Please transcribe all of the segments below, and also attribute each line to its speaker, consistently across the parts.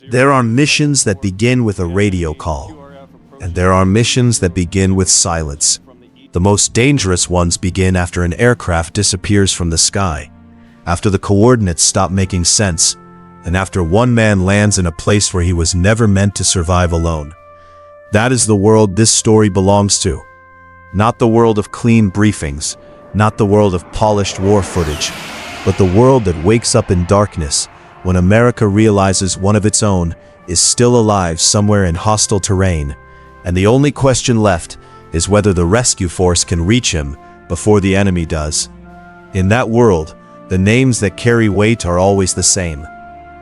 Speaker 1: There are missions that begin with a radio call, and there are missions that begin with silence. The most dangerous ones begin after an aircraft disappears from the sky, after the coordinates stop making sense, and after one man lands in a place where he was never meant to survive alone. That is the world this story belongs to. Not the world of clean briefings, not the world of polished war footage, but the world that wakes up in darkness when America realizes one of its own is still alive somewhere in hostile terrain, and the only question left is whether the rescue force can reach him before the enemy does. In that world, the names that carry weight are always the same.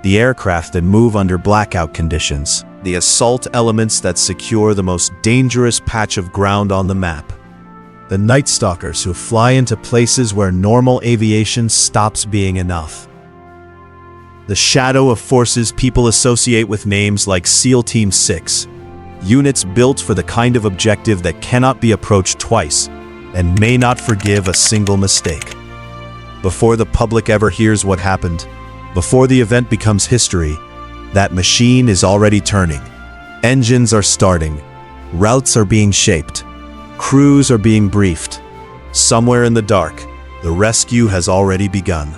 Speaker 1: The aircraft that move under blackout conditions, the assault elements that secure the most dangerous patch of ground on the map, the Night Stalkers who fly into places where normal aviation stops being enough. The shadow of forces people associate with names like SEAL Team 6, units built for the kind of objective that cannot be approached twice and may not forgive a single mistake. Before the public ever hears what happened, before the event becomes history, that machine is already turning. Engines are starting, routes are being shaped, crews are being briefed. Somewhere in the dark, the rescue has already begun.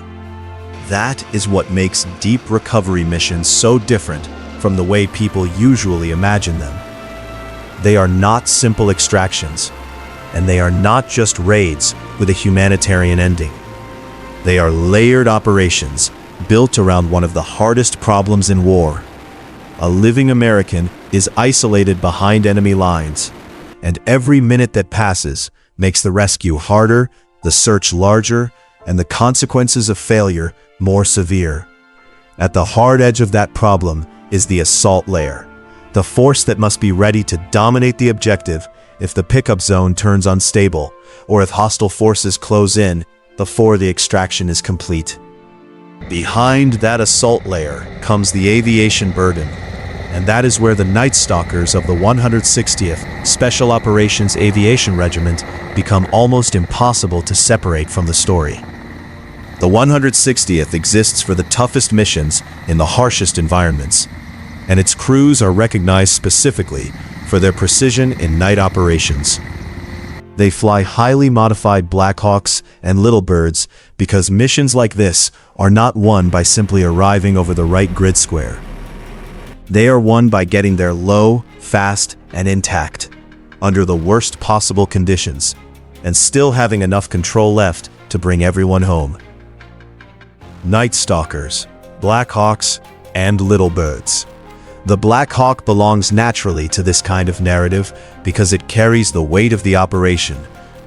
Speaker 1: That is what makes deep recovery missions so different from the way people usually imagine them. They are not simple extractions, and they are not just raids with a humanitarian ending. They are layered operations built around one of the hardest problems in war. A living American is isolated behind enemy lines, and every minute that passes makes the rescue harder, the search larger, and the consequences of failure more severe. At the hard edge of that problem is the assault layer, the force that must be ready to dominate the objective if the pickup zone turns unstable, or if hostile forces close in before the extraction is complete. Behind that assault layer comes the aviation burden, and that is where the Night Stalkers of the 160th Special Operations Aviation Regiment become almost impossible to separate from the story. The 160th exists for the toughest missions in the harshest environments, and its crews are recognized specifically for their precision in night operations. They fly highly modified Blackhawks and Little Birds because missions like this are not won by simply arriving over the right grid square. They are won by getting there low, fast, and intact, under the worst possible conditions, and still having enough control left to bring everyone home. Night Stalkers, Blackhawks, and Little Birds. The Black Hawk belongs naturally to this kind of narrative because it carries the weight of the operation,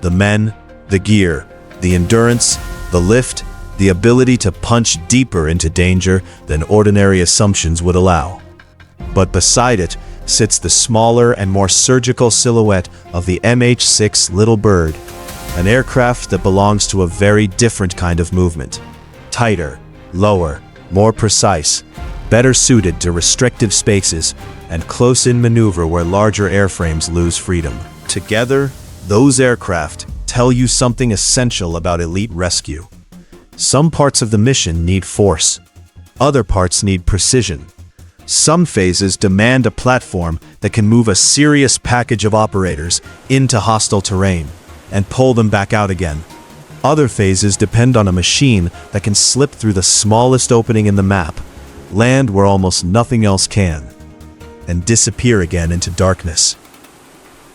Speaker 1: the men, the gear, the endurance, the lift, the ability to punch deeper into danger than ordinary assumptions would allow. But beside it sits the smaller and more surgical silhouette of the MH-6 Little Bird, an aircraft that belongs to a very different kind of movement. Tighter, lower, more precise, better suited to restrictive spaces and close-in maneuver where larger airframes lose freedom. Together, those aircraft tell you something essential about elite rescue. Some parts of the mission need force. Other parts need precision. Some phases demand a platform that can move a serious package of operators into hostile terrain and pull them back out again. Other phases depend on a machine that can slip through the smallest opening in the map, land where almost nothing else can, and disappear again into darkness.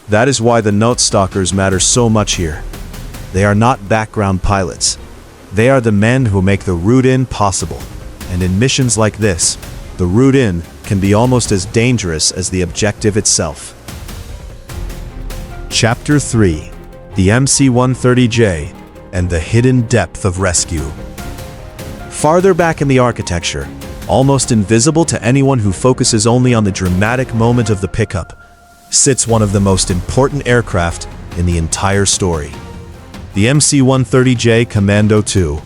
Speaker 1: That is why the Night Stalkers matter so much here. They are not background pilots. They are the men who make the route in possible, and in missions like this, the route in can be almost as dangerous as the objective itself. Chapter 3: The MC-130J and the Hidden Depth of Rescue. Farther back in the architecture, almost invisible to anyone who focuses only on the dramatic moment of the pickup, sits one of the most important aircraft in the entire story. The MC-130J Commando II.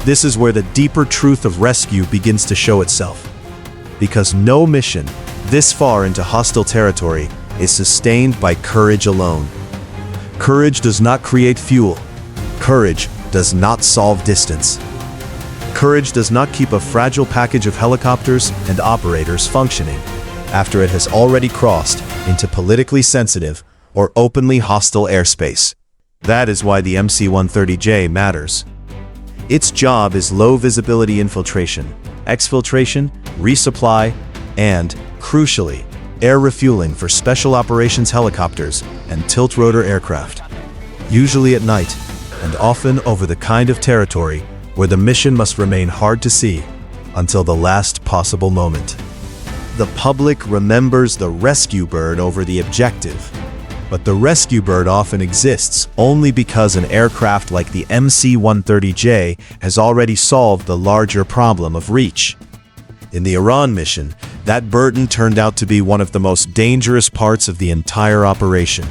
Speaker 1: This is where the deeper truth of rescue begins to show itself. Because no mission this far into hostile territory is sustained by courage alone. Courage does not create fuel. Courage does not solve distance. courage does not keep a fragile package of helicopters and operators functioning after it has already crossed into politically sensitive or openly hostile airspace. That is why the MC-130J matters. Its job is low-visibility infiltration, exfiltration, resupply, and, crucially, air refueling for special operations helicopters and tilt-rotor aircraft, usually at night, and often over the kind of territory where the mission must remain hard to see until the last possible moment. The public remembers the rescue bird over the objective, but the rescue bird often exists only because an aircraft like the MC-130J has already solved the larger problem of reach. In the Iran mission, that burden turned out to be one of the most dangerous parts of the entire operation,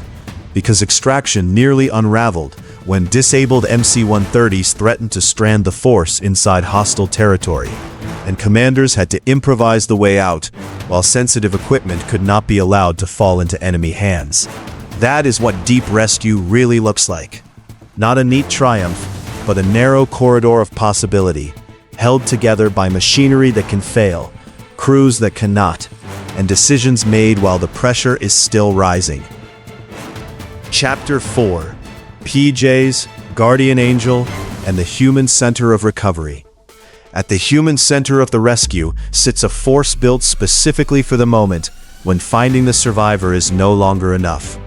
Speaker 1: because extraction nearly unraveled when disabled MC-130s threatened to strand the force inside hostile territory, and commanders had to improvise the way out, while sensitive equipment could not be allowed to fall into enemy hands. That is what deep rescue really looks like. Not a neat triumph, but a narrow corridor of possibility, held together by machinery that can fail, crews that cannot, and decisions made while the pressure is still rising. Chapter 4: PJs, Guardian Angel, and the Human Center of Recovery. At the human center of the rescue sits a force built specifically for the moment when finding the survivor is no longer enough.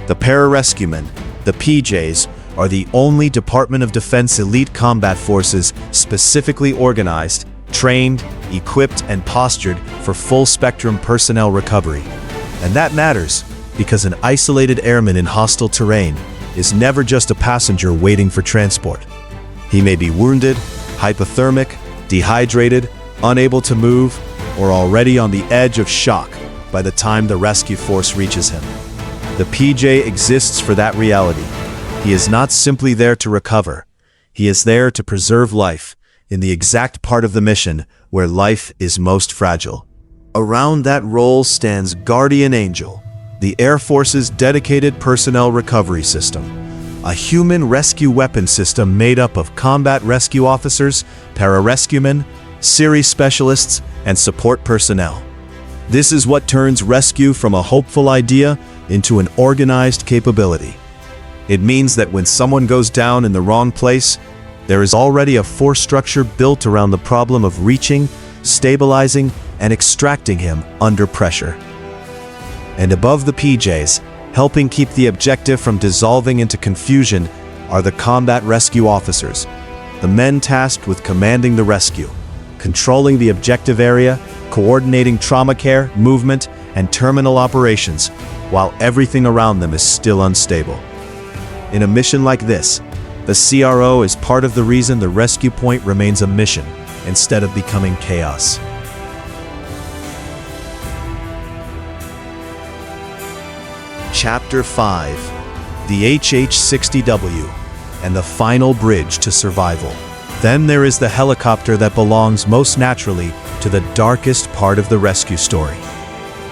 Speaker 1: The Pararescuemen, the PJs, are the only Department of Defense elite combat forces specifically organized, trained, equipped, and postured for full-spectrum personnel recovery. And that matters, because an isolated airman in hostile terrain is never just a passenger waiting for transport. He may be wounded, hypothermic, dehydrated, unable to move, or already on the edge of shock by the time the rescue force reaches him. The PJ exists for that reality. He is not simply there to recover. He is there to preserve life in the exact part of the mission where life is most fragile. Around that role stands Guardian Angel, the Air Force's dedicated personnel recovery system, a human rescue weapon system made up of combat rescue officers, pararescuemen, series specialists, and support personnel. This is what turns rescue from a hopeful idea into an organized capability. It means that when someone goes down in the wrong place, there is already a force structure built around the problem of reaching, stabilizing, and extracting him under pressure. And above the PJs, helping keep the objective from dissolving into confusion, are the combat rescue officers, the men tasked with commanding the rescue, controlling the objective area, coordinating trauma care, movement, and terminal operations, while everything around them is still unstable. In a mission like this, the CRO is part of the reason the rescue point remains a mission instead of becoming chaos. Chapter 5: The HH-60W and the Final Bridge to Survival. Then there is the helicopter that belongs most naturally to the darkest part of the rescue story.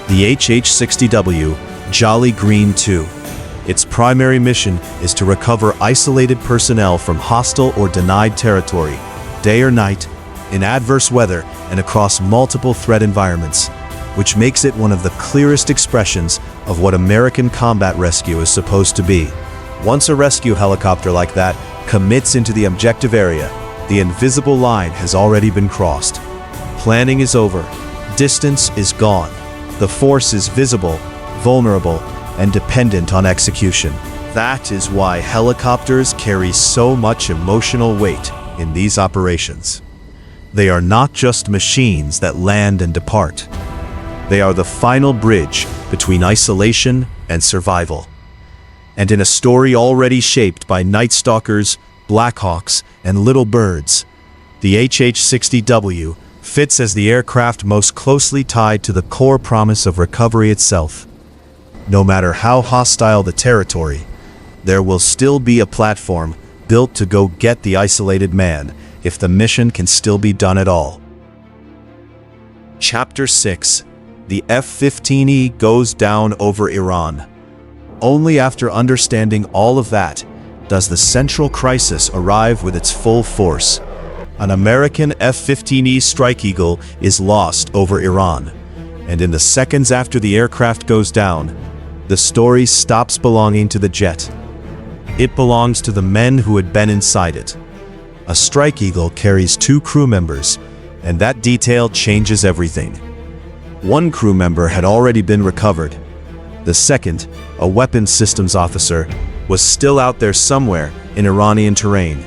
Speaker 1: The HH-60W Jolly Green II. Its primary mission is to recover isolated personnel from hostile or denied territory, day or night, in adverse weather and across multiple threat environments, which makes it one of the clearest expressions of what American combat rescue is supposed to be. Once a rescue helicopter like that commits into the objective area, the invisible line has already been crossed. Planning is over. Distance is gone. The force is visible, vulnerable, and dependent on execution. That is why helicopters carry so much emotional weight in these operations. They are not just machines that land and depart. They are the final bridge between isolation and survival. And in a story already shaped by Night Stalkers, Blackhawks, and Little Birds, the HH-60W fits as the aircraft most closely tied to the core promise of recovery itself. No matter how hostile the territory, there will still be a platform built to go get the isolated man if the mission can still be done at all. Chapter 6: The F-15E goes down over Iran. Only after understanding all of that does the central crisis arrive with its full force. An American F-15E Strike Eagle is lost over Iran, and in the seconds after the aircraft goes down, the story stops belonging to the jet. It belongs to the men who had been inside it. A Strike Eagle carries 2 crew members, and that detail changes everything. One crew member had already been recovered. The second, a weapons systems officer, was still out there somewhere in Iranian terrain,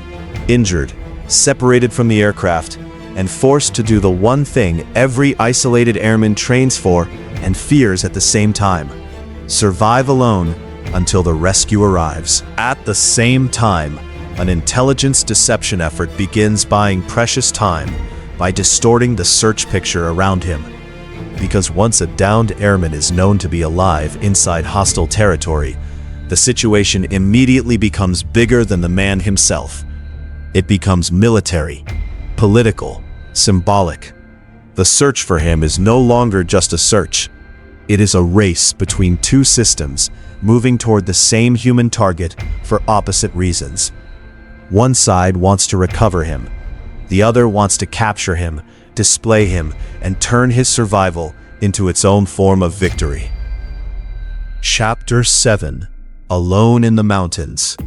Speaker 1: injured, separated from the aircraft, and forced to do the one thing every isolated airman trains for and fears at the same time: survive alone until the rescue arrives. At the same time, an intelligence deception effort begins buying precious time by distorting the search picture around him. Because once a downed airman is known to be alive inside hostile territory, the situation immediately becomes bigger than the man himself. It becomes military, political, symbolic. The search for him is no longer just a search. It is a race between 2 systems moving toward the same human target for opposite reasons. One side wants to recover him. The other wants to capture him, display him, and turn his survival into its own form of victory. Chapter 7: Alone in the Mountains.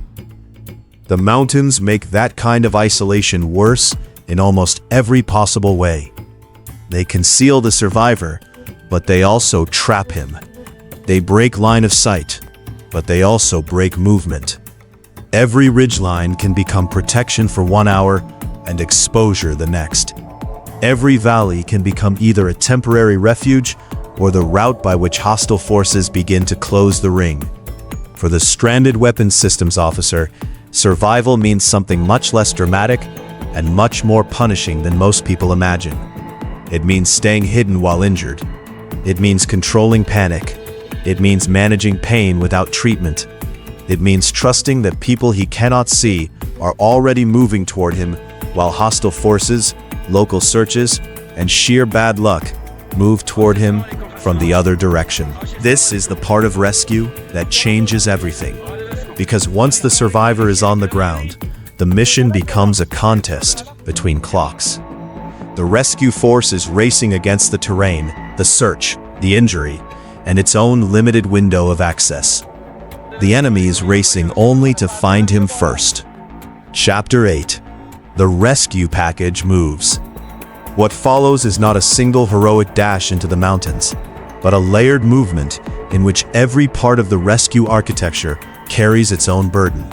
Speaker 1: The mountains make that kind of isolation worse in almost every possible way. They conceal the survivor, but they also trap him. They break line of sight, but they also break movement. Every ridgeline can become protection for 1 hour and exposure the next. Every valley can become either a temporary refuge or the route by which hostile forces begin to close the ring. For the stranded weapons systems officer, survival means something much less dramatic and much more punishing than most people imagine. It means staying hidden while injured. It means controlling panic. It means managing pain without treatment. It means trusting that people he cannot see are already moving toward him while hostile forces, local searches, and sheer bad luck move toward him from the other direction. This is the part of rescue that changes everything. Because once the survivor is on the ground, the mission becomes a contest between clocks. The rescue force is racing against the terrain, the search, the injury, and its own limited window of access. The enemy is racing only to find him first. Chapter 8: The rescue package moves. What follows is not a single heroic dash into the mountains, but a layered movement in which every part of the rescue architecture carries its own burden.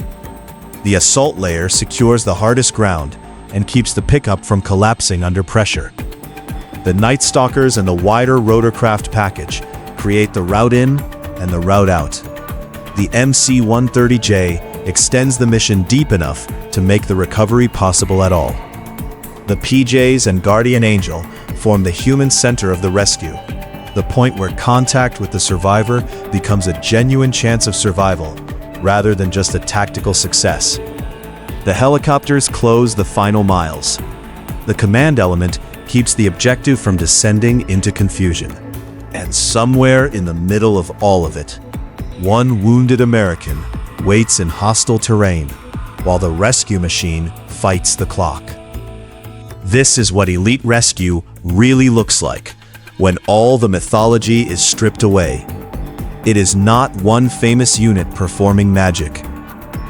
Speaker 1: The assault layer secures the hardest ground and keeps the pickup from collapsing under pressure. The Night Stalkers and the wider rotorcraft package create the route in and the route out. The MC-130J extends the mission deep enough to make the recovery possible at all. The PJs and Guardian Angel form the human center of the rescue, the point where contact with the survivor becomes a genuine chance of survival rather than just a tactical success. The helicopters close the final miles. The command element keeps the objective from descending into confusion. And somewhere in the middle of all of it, one wounded American waits in hostile terrain while the rescue machine fights the clock. This is what elite rescue really looks like when all the mythology is stripped away. It is not one famous unit performing magic.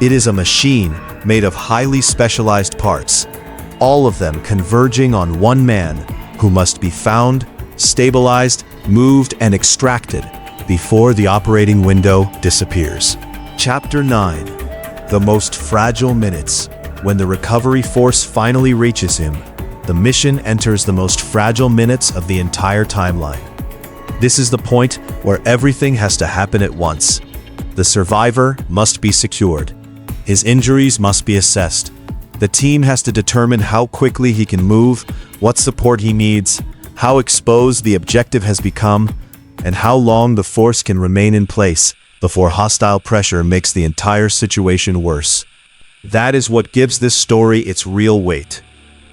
Speaker 1: It is a machine made of highly specialized parts, all of them converging on one man who must be found, stabilized, moved, and extracted before the operating window disappears. Chapter 9: The most fragile minutes. When the recovery force finally reaches him, the mission enters the most fragile minutes of the entire timeline. This is the point where everything has to happen at once. The survivor must be secured. His injuries must be assessed. The team has to determine how quickly he can move, what support he needs, how exposed the objective has become, and how long the force can remain in place before hostile pressure makes the entire situation worse. That is what gives this story its real weight.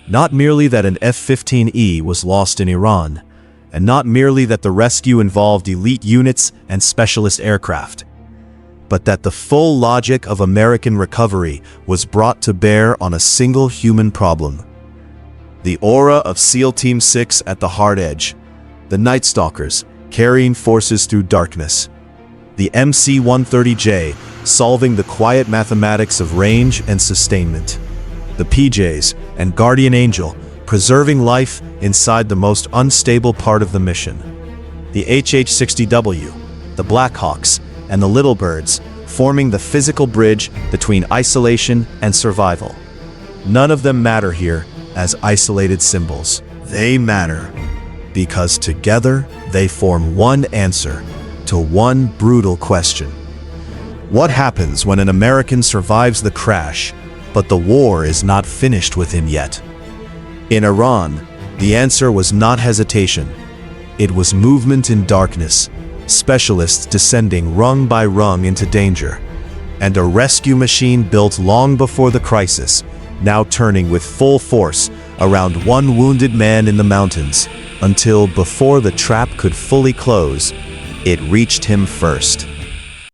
Speaker 1: Not merely that an F-15E was lost in Iran, and not merely that the rescue involved elite units and specialist aircraft, but that the full logic of American recovery was brought to bear on a single human problem: The aura of SEAL Team 6 at the hard edge. The Night Stalkers, carrying forces through darkness. The MC-130J, solving the quiet mathematics of range and sustainment. The PJs and Guardian Angel, preserving life inside the most unstable part of the mission. The HH-60W, the Blackhawks, and the Little Birds, forming the physical bridge between isolation and survival. None of them matter here as isolated symbols. They matter because together they form one answer to one brutal question. What happens when an American survives the crash, but the war is not finished with him yet? In Iran, the answer was not hesitation. It was movement in darkness, specialists descending rung by rung into danger, and a rescue machine built long before the crisis, now turning with full force around one wounded man in the mountains, until before the trap could fully close, it reached him first.